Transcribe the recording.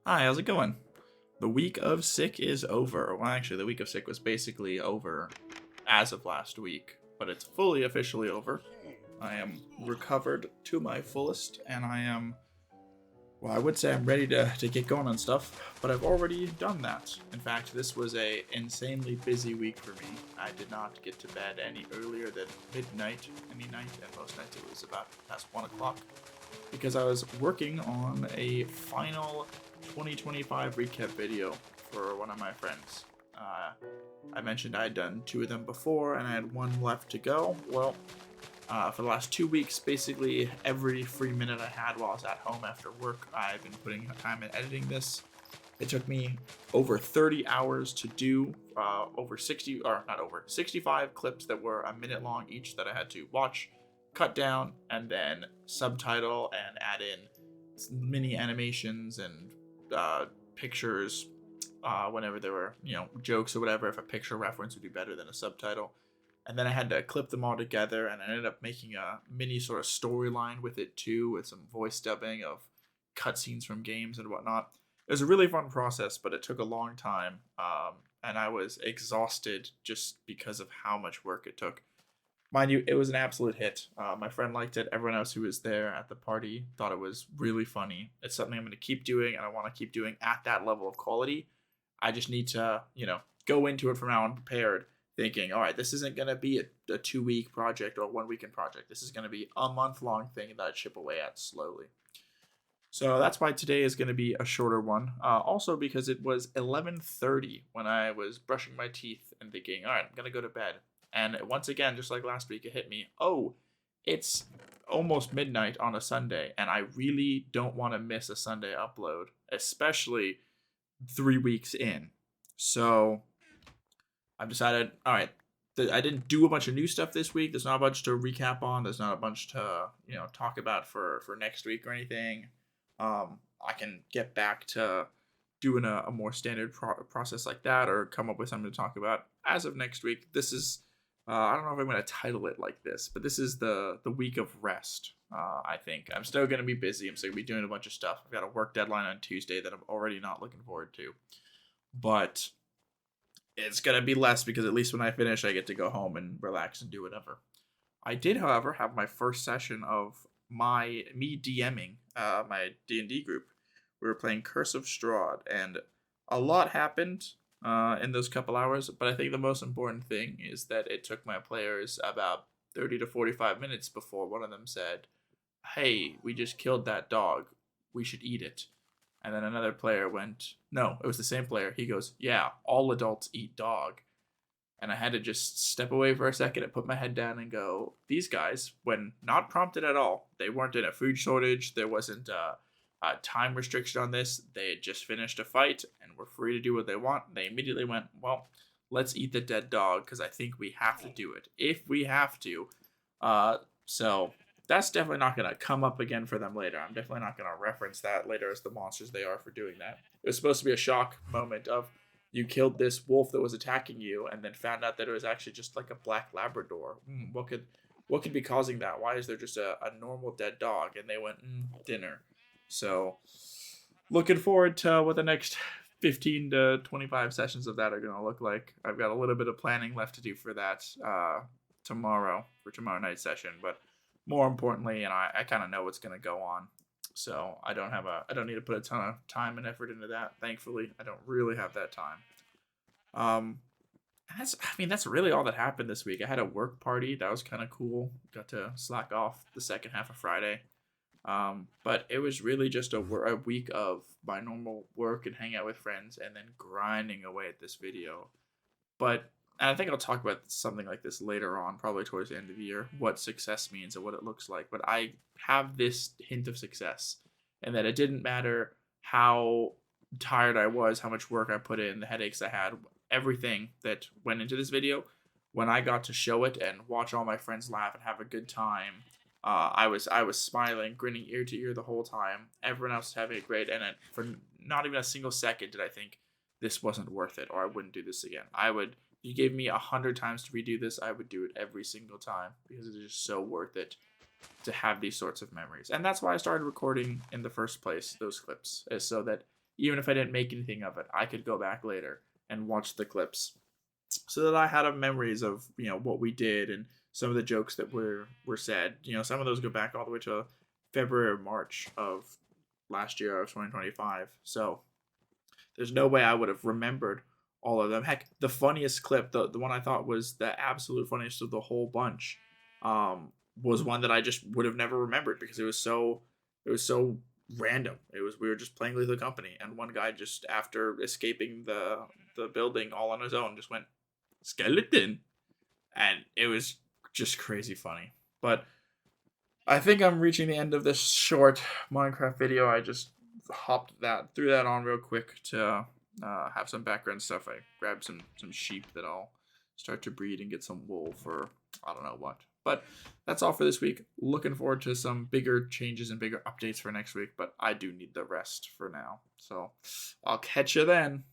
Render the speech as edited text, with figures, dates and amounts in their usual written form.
Hi, how's it going? The week of sick is over. Well, actually, the week of sick was basically over as of last week, but it's fully officially over. I am recovered to my fullest, and well, I would say I'm ready to get going on stuff, but I've already done that. In fact, this was a insanely busy week for me. I did not get to bed any earlier than midnight any night, and most nights it was about past 1 o'clock because I was working on a final 2025 recap video for one of my friends. Uh, I mentioned I had done two of them before and I had one left to go. Well, for the last 2 weeks, basically every free minute I had while I was at home after work, I've been putting time in editing this. It took me over 30 hours to do over 60, or not over, 65 clips that were a minute long each that I had to watch, cut down, and then subtitle and add in mini animations and pictures whenever there were, jokes or whatever. If a picture reference would be better than a subtitle. And then I had to clip them all together, and I ended up making a mini sort of storyline with it too, with some voice dubbing of cutscenes from games and whatnot. It was a really fun process, but it took a long time, and I was exhausted just because of how much work it took. Mind you, it was an absolute hit. My friend liked it. Everyone else who was there at the party thought it was really funny. It's something I'm going to keep doing, and I want to keep doing at that level of quality. I just need to, go into it from now on prepared, thinking, all right, this isn't going to be a 2 week project or a 1 weekend project. This is going to be a month long thing that I chip away at slowly. So that's why today is going to be a shorter one. Also because it was 11:30 when I was brushing my teeth and thinking, all right, I'm going to go to bed. And once again, just like last week, it hit me. Oh, it's almost midnight on a Sunday, and I really don't want to miss a Sunday upload, especially 3 weeks in. So I've decided, all right, I didn't do a bunch of new stuff this week. There's not a bunch to recap on. There's not a bunch to talk about for next week or anything. I can get back to doing a more standard process like that, or come up with something to talk about as of next week. This is I don't know if I'm going to title it like this, but this is the week of rest. I think I'm still going to be busy. I'm still going to be doing a bunch of stuff. I've got a work deadline on Tuesday that I'm already not looking forward to, but it's going to be less because at least when I finish, I get to go home and relax and do whatever. I did, however, have my first session of me DMing my D&D group. We were playing Curse of Strahd, and a lot happened in those couple hours. But I think the most important thing is that it took my players about 30 to 45 minutes before one of them said, "Hey, we just killed that dog. We should eat it." And then another player went, "No, it was the same player." He goes, "Yeah, all adults eat dog." And I had to just step away for a second and put my head down and go, these guys, when not prompted at all, they weren't in a food shortage. There wasn't a time restriction on this. They had just finished a fight and were free to do what they want. They immediately went, well, let's eat the dead dog because I think we have to do it if we have to. So that's definitely not going to come up again for them later. I'm definitely not going to reference that later as the monsters they are for doing that. It was supposed to be a shock moment of, you killed this wolf that was attacking you and then found out that it was actually just like a black Labrador. What could be causing that? Why is there just a normal dead dog? And they went, dinner. So looking forward to what the next 15 to 25 sessions of that are going to look like. I've got a little bit of planning left to do for that tomorrow, for tomorrow night's session. But more importantly, and I kind of know what's going to go on. So I don't need to put a ton of time and effort into that. Thankfully, I don't really have that time. Um, that's really all that happened this week. I had a work party that was kind of cool. Got to slack off the second half of Friday. But it was really just a week of my normal work and hang out with friends, and then grinding away at this video. But and I think I'll talk about something like this later on, probably towards the end of the year, what success means and what it looks like. But I have this hint of success, and that it didn't matter how tired I was, how much work I put in, the headaches I had, everything that went into this video. When I got to show it and watch all my friends laugh and have a good time, I was smiling, grinning ear to ear the whole time. Everyone else was having it great, and for not even a single second did I think this wasn't worth it or I wouldn't do this again. I would. If you gave me 100 times to redo this, I would do it every single time because it is just so worth it to have these sorts of memories. And that's why I started recording in the first place those clips, is so that even if I didn't make anything of it, I could go back later and watch the clips so that I had memories of, what we did and some of the jokes that were said. Some of those go back all the way to February or March of last year of 2025. So there's no way I would have remembered all of them. Heck, the funniest clip, the one I thought was the absolute funniest of the whole bunch, was one that I just would have never remembered because it was so random. We were just playing Lethal Company, and one guy just after escaping the building all on his own just went skeleton, and it was just crazy funny. But I think I'm reaching the end of this short Minecraft video. I just threw that on real quick to have some background stuff. I grabbed some sheep that I'll start to breed and get some wool for I don't know what. But that's all for this week. Looking forward to some bigger changes and bigger updates for next week, but I do need the rest for now. So I'll catch you then.